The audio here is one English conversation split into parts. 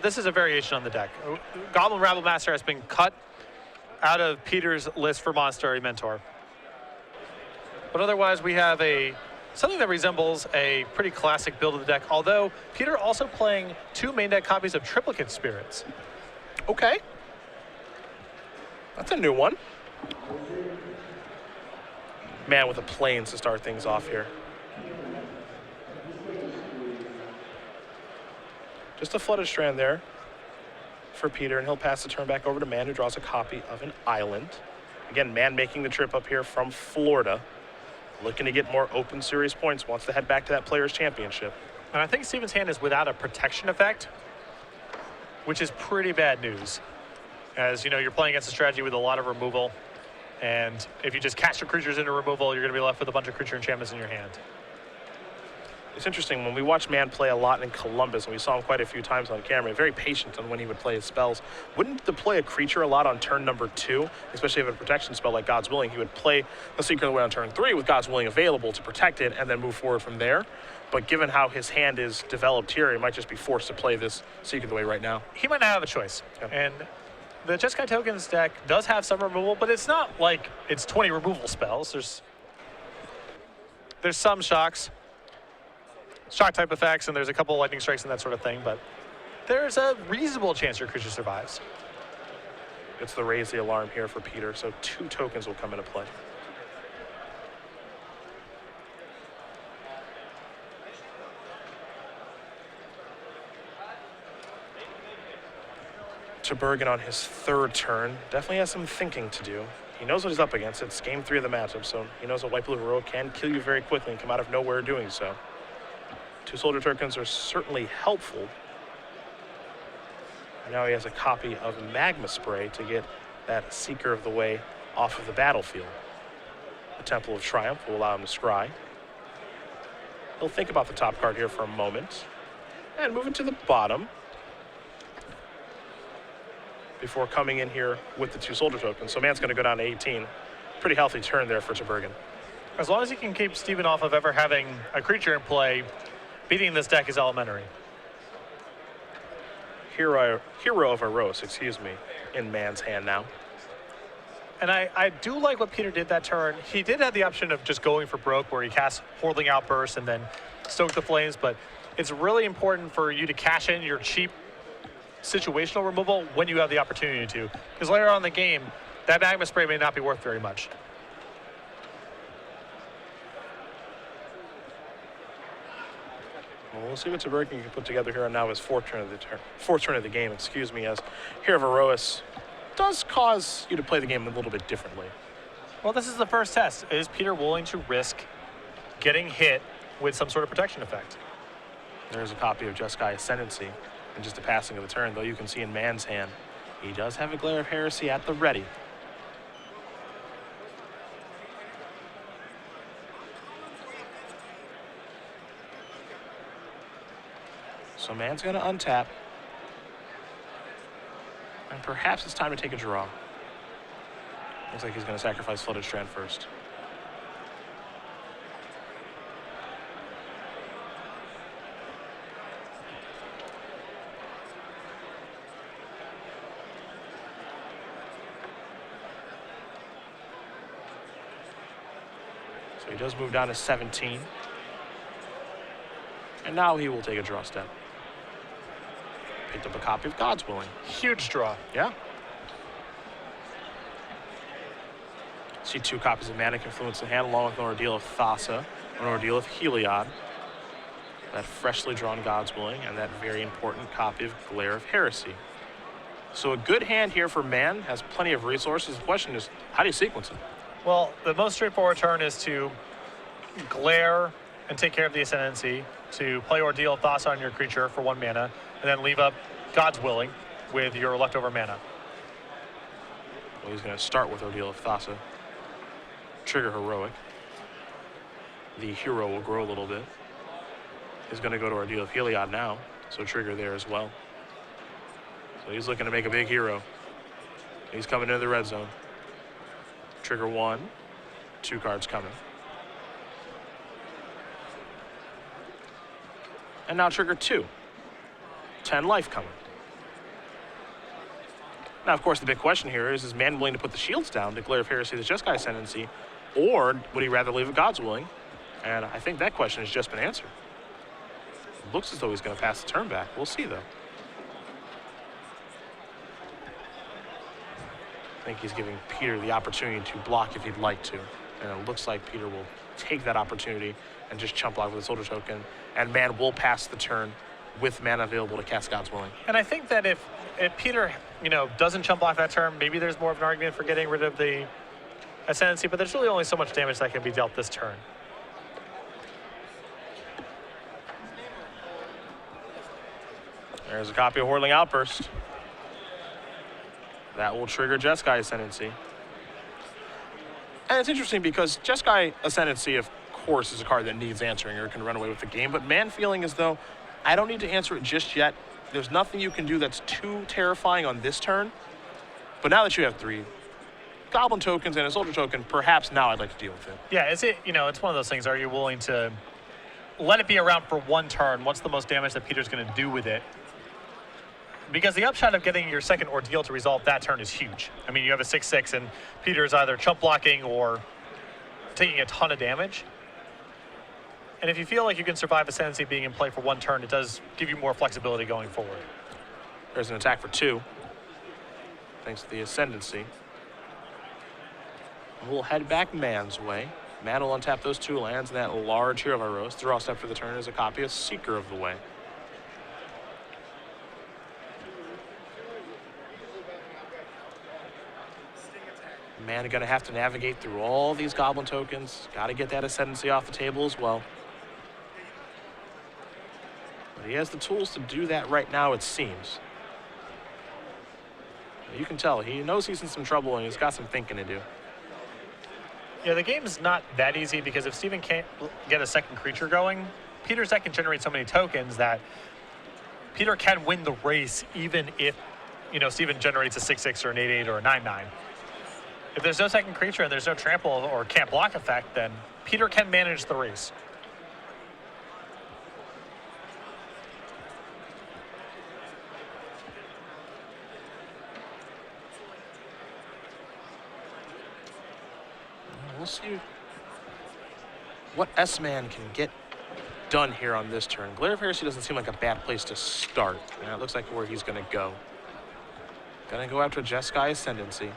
this is a variation on the deck. Goblin Rabble Master has been cut out of Pieter's list for Monastery Mentor. But otherwise, we have something that resembles a pretty classic build of the deck, although Pieter also playing 2 main deck copies of Triplicate Spirits. Okay. That's a new one. Man with the planes to start things off here. Just a flooded strand there for Pieter, and he'll pass the turn back over to Mann, who draws a copy of an island. Again, Mann making the trip up here from Florida, looking to get more open series points, wants to head back to that Players' Championship. And I think Steven's hand is without a protection effect, which is pretty bad news. As you know, you're playing against a strategy with a lot of removal, and if you just cast your creatures into removal, you're going to be left with a bunch of creature enchantments in your hand. It's interesting, when we watched Mann play a lot in Columbus, and we saw him quite a few times on camera, very patient on when he would play his spells. Wouldn't deploy a creature a lot on turn number 2, especially if a protection spell like God's Willing. He would play the Secret of the Way on turn 3 with God's Willing available to protect it and then move forward from there. But given how his hand is developed here, he might just be forced to play this Secret of the Way right now. He might not have a choice. Yeah. And the Jeskai Tokens deck does have some removal, but it's not like it's 20 removal spells. There's some shocks. Shock type effects, and there's a couple lightning strikes and that sort of thing, but there's a reasonable chance your creature survives. It's the raise the alarm here for Pieter, so 2 tokens will come into play. Tubergen on his 3rd turn definitely has some thinking to do. He knows what he's up against. It's game 3 of the matchup, so he knows that White Blue Hero can kill you very quickly and come out of nowhere doing so. 2 soldier tokens are certainly helpful. Now he has a copy of Magma Spray to get that Seeker of the Way off of the battlefield. The Temple of Triumph will allow him to scry. He'll think about the top card here for a moment and move it to the bottom before coming in here with the 2 soldier tokens. So Mann's going to go down to 18. Pretty healthy turn there for Tubergen. As long as he can keep Steven off of ever having a creature in play, beating this deck is elementary. Hero of Eros, in Mann's hand now. And I do like what Pieter did that turn. He did have the option of just going for broke, where he casts Hordeling Outburst and then stoke the flames, but it's really important for you to cash in your cheap situational removal when you have the opportunity to. Because later on in the game, that Magma Spray may not be worth very much. Well, we'll see what Tubergen can put together here on now his 4th turn of the game, as Hero of Eros does cause you to play the game a little bit differently. Well, this is the first test. Is Pieter willing to risk getting hit with some sort of protection effect? There's a copy of Jeskai Ascendancy, and just a passing of the turn, though you can see in Mann's hand, he does have a Glare of Heresy at the ready. So Mann's going to untap. And perhaps it's time to take a draw. Looks like he's going to sacrifice Flooded Strand first. So he does move down to 17. And now he will take a draw step. Picked up a copy of God's Willing. Huge draw. Yeah. See 2 copies of Manic Influence in hand, along with an Ordeal of Thassa, an Ordeal of Heliod, that freshly drawn God's Willing, and that very important copy of Glare of Heresy. So a good hand here for Mann, has plenty of resources. The question is, how do you sequence it? Well, the most straightforward turn is to Glare and take care of the Ascendancy, to play Ordeal of Thassa on your creature for 1 mana, and then leave up God's Willing with your leftover mana. Well, he's going to start with Ordeal of Thassa. Trigger Heroic. The hero will grow a little bit. He's going to go to Ordeal of Heliod now, so trigger there as well. So he's looking to make a big hero. He's coming into the red zone. Trigger 1, 2 cards coming. And now trigger 2. 10 life coming. Now, of course, the big question here is Mann willing to put the shields down, declare of heresy the Jeskai Ascendancy, or would he rather leave it God's willing? And I think that question has just been answered. It looks as though he's going to pass the turn back. We'll see, though. I think he's giving Pieter the opportunity to block if he'd like to. And it looks like Pieter will take that opportunity and just chump block with a soldier token. And Mann will pass the turn with mana available to cast God's Willing. And I think that if Pieter, doesn't chump block that turn, maybe there's more of an argument for getting rid of the Ascendancy, but there's really only so much damage that can be dealt this turn. There's a copy of Whirling Outburst. That will trigger Jeskai Ascendancy. And it's interesting because Jeskai Ascendancy, of course, is a card that needs answering or can run away with the game, but Mann feeling as though I don't need to answer it just yet. There's nothing you can do that's too terrifying on this turn. But now that you have 3 Goblin tokens and a Soldier token, perhaps now I'd like to deal with it. Yeah, it's one of those things. Are you willing to let it be around for one turn? What's the most damage that Pieter's going to do with it? Because the upshot of getting your second ordeal to resolve that turn is huge. I mean, you have a 6/6, and Pieter's either chump blocking or taking a ton of damage. And if you feel like you can survive Ascendancy being in play for one turn, it does give you more flexibility going forward. There's an attack for 2, thanks to the Ascendancy. We'll head back Mann's way. Mann will untap those 2 lands, and that large Hero of our Rose. Draw step for the turn is a copy of Seeker of the Way. Mann going to have to navigate through all these Goblin tokens. Got to get that Ascendancy off the table as well. But he has the tools to do that right now, it seems. You can tell he knows he's in some trouble and he's got some thinking to do. Yeah, the game's not that easy because if Steven can't get a second creature going, Pieter's deck can generate so many tokens that Pieter can win the race even if, Steven generates a 6/6 or an 8/8 or a 9/9. If there's no second creature and there's no trample or can't block effect, then Pieter can manage the race. We'll see what S-Man can get done here on this turn. Glare of Heresy doesn't seem like a bad place to start. And it looks like where he's going to go. Going to go after Jeskai Ascendancy.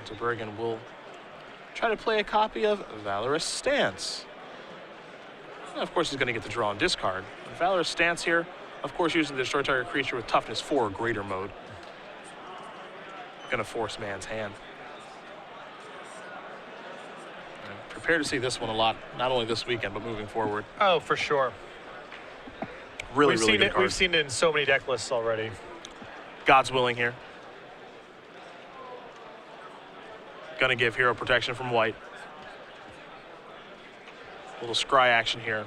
Tubergen will try to play a copy of Valorous Stance. And of course, he's going to get the draw and discard. And Valorous Stance here, of course, using the destroy target creature with toughness 4 or greater mode. Going to force Mann's hand. And prepare to see this one a lot, not only this weekend, but moving forward. Oh, for sure. Really good card. We've seen it in so many deck lists already. God's Willing here. Going to give hero protection from white. Little scry action here.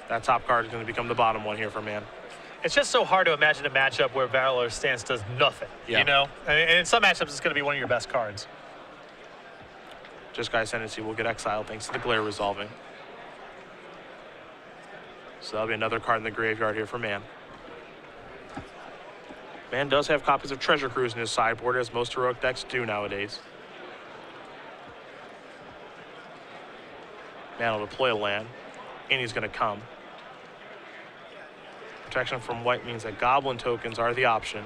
That top card is going to become the bottom one here for Mann. It's just so hard to imagine a matchup where Valorous Stance does nothing, Yeah. And in some matchups, it's going to be one of your best cards. Jeskai Ascendancy will get exiled thanks to the glare resolving. So that'll be another card in the graveyard here for Mann. Mann does have copies of Treasure Cruise in his sideboard, as most heroic decks do nowadays. Mann will deploy a land, and he's going to come. Protection from white means that Goblin tokens are the option.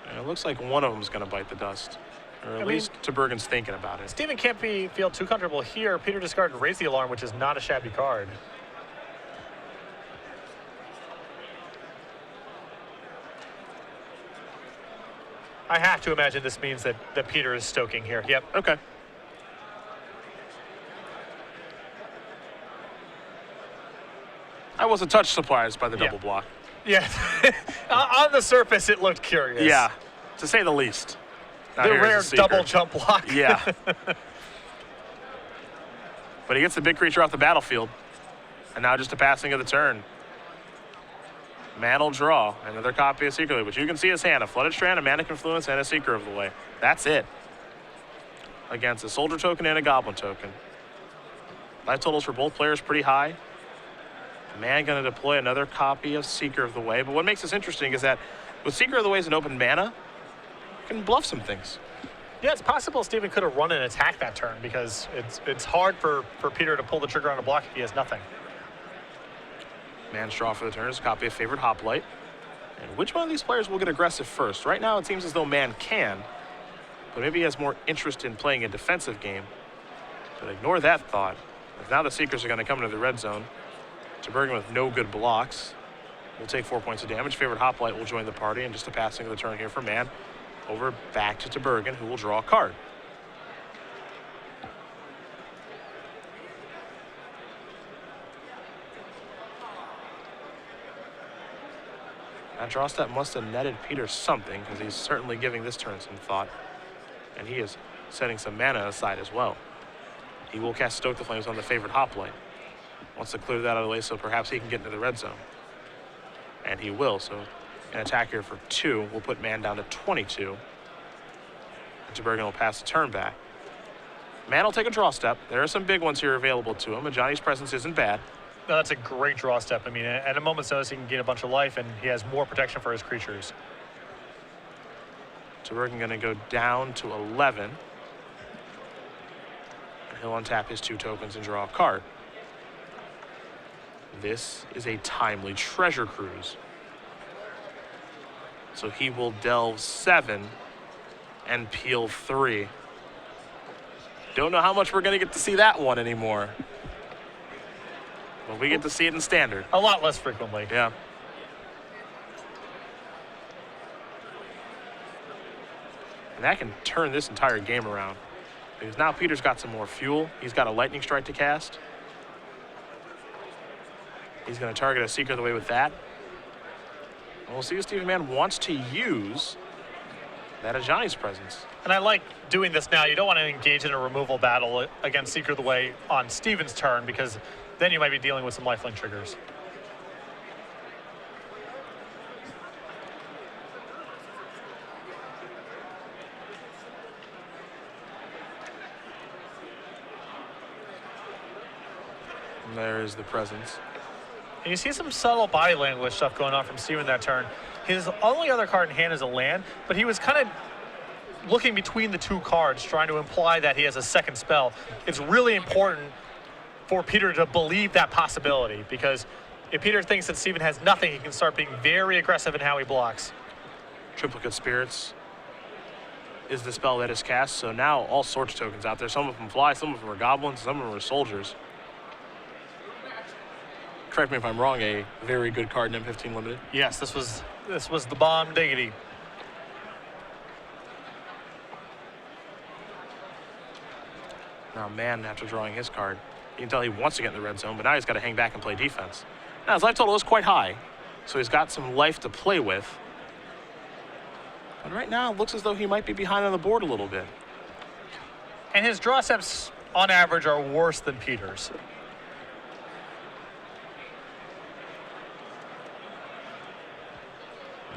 And it looks like one of them is going to bite the dust. Or at least Tubergen's thinking about it. Steven can't feel too comfortable here. Pieter discarded Raise the Alarm, which is not a shabby card. I have to imagine this means that Pieter is stoking here. Yep. Okay. I was a touch surprised by the double block. Yeah. On the surface, it looked curious. Yeah, to say the least. Now The here's rare Seeker. double jump block. Yeah. But he gets the big creature off the battlefield. And now just a passing of the turn. Mann will draw another copy of Seeker, but you can see his hand, a Flooded Strand, a Mana Confluence, and a Seeker of the Way. That's it. Against a Soldier token and a Goblin token. Life totals for both players pretty high. Mann going to deploy another copy of Seeker of the Way. But what makes this interesting is that with Seeker of the Way as an open mana, you can bluff some things. Yeah, it's possible Steven could have run an attack that turn because it's hard for Pieter to pull the trigger on a block if he has nothing. Mann's draw for the turn is a copy of Favored Hoplite. And which one of these players will get aggressive first? Right now it seems as though Mann can, but maybe he has more interest in playing a defensive game. But ignore that thought, as now the Seekers are going to come into the red zone. Tubergen with no good blocks will take 4 points of damage. Favored Hoplite will join the party, and just a passing of the turn here for Mann. Over back to Tubergen, who will draw a card. That draw step must have netted Pieter something, because he's certainly giving this turn some thought. And he is setting some mana aside as well. He will cast Stoke the Flames on the Favored Hoplite. Wants to clear that out of the way so perhaps he can get into the red zone. And he will, so an attack here for 2 will put Mann down to 22. And Tubergen will pass the turn back. Mann will take a draw step. There are some big ones here available to him, and Johnny's presence isn't bad. No, that's a great draw step. I mean, at a moment's notice, he can gain a bunch of life, and he has more protection for his creatures. Tubergen going to go down to 11. And he'll untap his 2 tokens and draw a card. This is a timely treasure cruise. So he will delve 7 and peel 3. Don't know how much we're going to get to see that one anymore. But we get to see it in standard. A lot less frequently. Yeah. And that can turn this entire game around. Because now Pieter's got some more fuel. He's got a lightning strike to cast. He's going to target a Seeker of the Way with that. And we'll see if Steven Mann wants to use that Ajani's presence. And I like doing this now. You don't want to engage in a removal battle against Seeker of the Way on Steven's turn, because then you might be dealing with some lifelink triggers. And there is the presence. And you see some subtle body language stuff going on from Steven that turn. His only other card in hand is a land, but he was kind of looking between the 2 cards, trying to imply that he has a second spell. It's really important for Pieter to believe that possibility, because if Pieter thinks that Steven has nothing, he can start being very aggressive in how he blocks. Triplicate Spirits is the spell that is cast, so now all sorts of tokens out there. Some of them fly, some of them are goblins, some of them are soldiers. Correct me if I'm wrong, a very good card in M15 Limited. Yes, this was the bomb diggity. Now Mann, after drawing his card, you can tell he wants to get in the red zone, but now he's got to hang back and play defense. Now his life total is quite high, so he's got some life to play with. But right now it looks as though he might be behind on the board a little bit. And his draw steps, on average, are worse than Pieter's.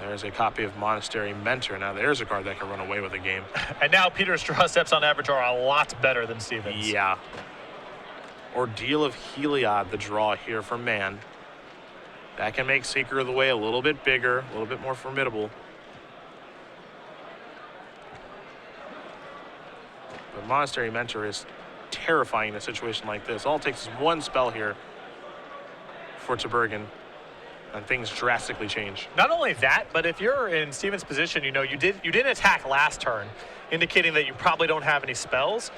There's a copy of Monastery Mentor. Now there's a card that can run away with a game. And now Pieter's draw steps on average are a lot better than Steven's. Yeah. Ordeal of Heliod, the draw here for Mann. That can make Seeker of the Way a little bit bigger, a little bit more formidable. But Monastery Mentor is terrifying in a situation like this. All it takes is 1 spell here for Tubergen, and things drastically change. Not only that, but if you're in Steven's position, you know, you didn't attack last turn, indicating that you probably don't have any spells.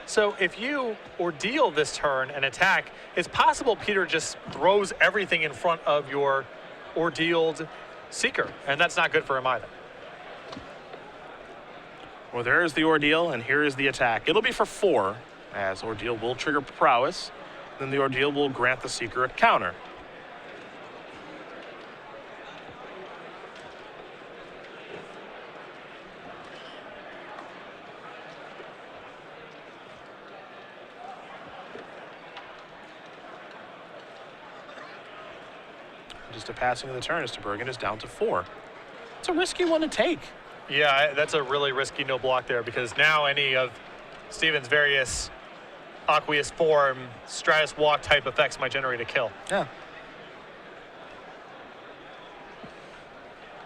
So if you ordeal this turn and attack, it's possible Pieter just throws everything in front of your ordealed Seeker, and that's not good for him either. Well, there is the ordeal, and here is the attack. It'll be for 4, as ordeal will trigger prowess. Then the ordeal will grant the Seeker a counter. Just a passing of the turn as Tubergen is down to 4. It's a risky one to take. Yeah, that's a really risky no block there, because now any of Steven's various aqueous form, Stratus Walk type effects might generate a kill. Yeah.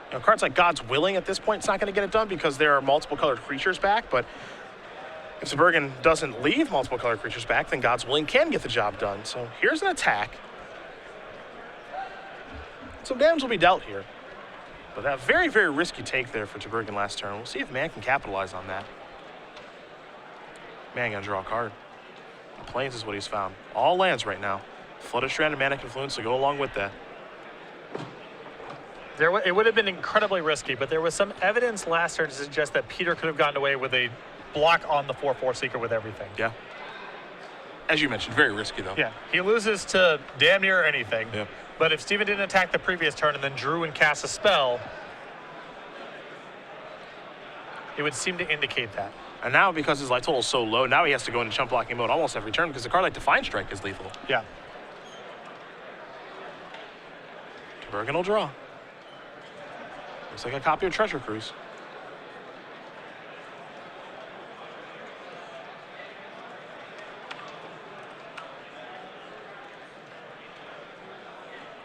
You know, cards like God's Willing at this point, it's not going to get it done because there are multiple colored creatures back, but if Tubergen doesn't leave multiple colored creatures back, then God's Willing can get the job done. So here's an attack. Some damage will be dealt here. But that very, very risky take there for Tubergen last turn. We'll see if Mann can capitalize on that. Mann gonna draw a card. The Plains is what he's found. All lands right now. Flooded Strand and Mana Confluence to go along with that. It would have been incredibly risky, but there was some evidence last turn to suggest that Pieter could have gotten away with a block on the 4/4 Seeker with everything. Yeah. As you mentioned, very risky though. Yeah, he loses to damn near anything. Yeah. But if Steven didn't attack the previous turn and then drew and cast a spell, it would seem to indicate that. And now, because his life total is so low, now he has to go into chump blocking mode almost every turn because a card like Defiant Strike is lethal. Yeah. Tubergen will draw. Looks like a copy of Treasure Cruise.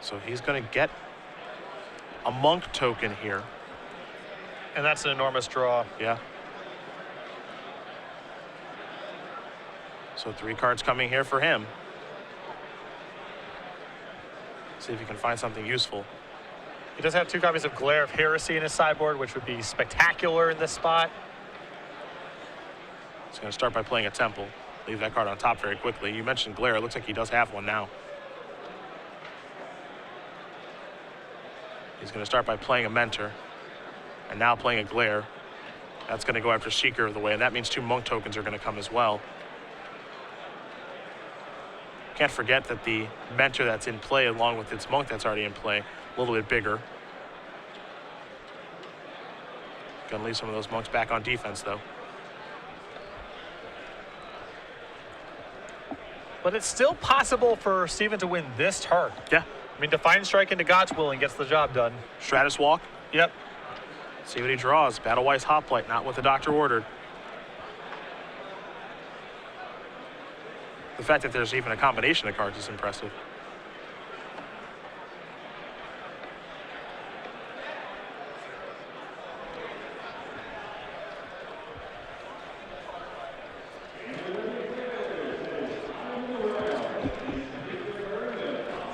So he's going to get a Monk token here. And that's an enormous draw. Yeah. So 3 cards coming here for him. See if he can find something useful. He does have 2 copies of Glare of Heresy in his sideboard, which would be spectacular in this spot. He's going to start by playing a Temple. Leave that card on top very quickly. You mentioned Glare. It looks like he does have one now. He's going to start by playing a Mentor. And now playing a Glare. That's going to go after Seeker of the Way, and that means 2 Monk tokens are going to come as well. Can't forget that the Mentor that's in play, along with its Monk that's already in play, a little bit bigger. Going to leave some of those Monks back on defense, though. But it's still possible for Steven to win this turn. Yeah. I mean, Defiant Strike into God's Willing gets the job done. Stratus Walk. Yep. See what he draws. Battle-wise Hoplite, not what the doctor ordered. The fact that there's even a combination of cards is impressive.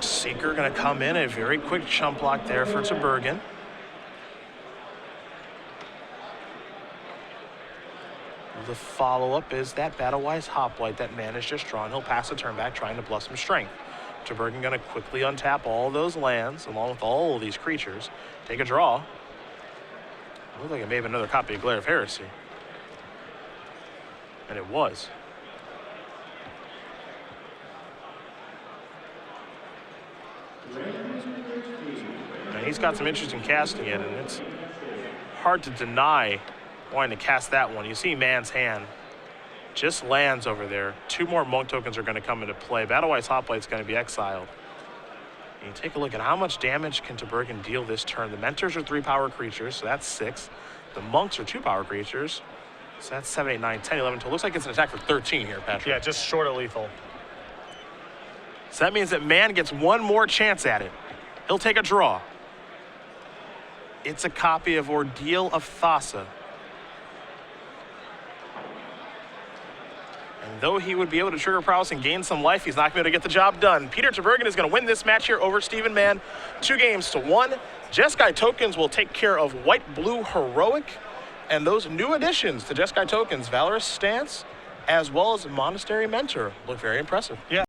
Seeker going to come in, a very quick chump block there for Tubergen. The follow-up is that Battle-wise Hoplite that Mann has just drawn. He'll pass the turn back trying to plus some strength. Tubergen going to quickly untap all those lands along with all of these creatures. Take a draw. Looks like it may have another copy of Glare of Heresy. And it was. And he's got some interesting casting in, and it's hard to deny wanting to cast that one. You see Mann's hand. Just lands over there. 2 more Monk tokens are going to come into play. Battle-wise Hoplite's going to be exiled. And you take a look at how much damage can Tubergen deal this turn. The Mentors are 3-power creatures, so that's 6. The Monks are 2-power creatures, so that's 7, 8, 9, 10, 11, 12. Looks like it's an attack for 13 here, Patrick. Yeah, just short of lethal. So that means that Mann gets one more chance at it. He'll take a draw. It's a copy of Ordeal of Thassa. And though he would be able to trigger prowess and gain some life, he's not going to be able to get the job done. Pieter Tubergen is going to win this match here over Steven Mann, 2-1. Jeskai tokens will take care of White-Blue Heroic, and those new additions to Jeskai tokens, Valorous Stance, as well as Monastery Mentor, look very impressive. Yeah.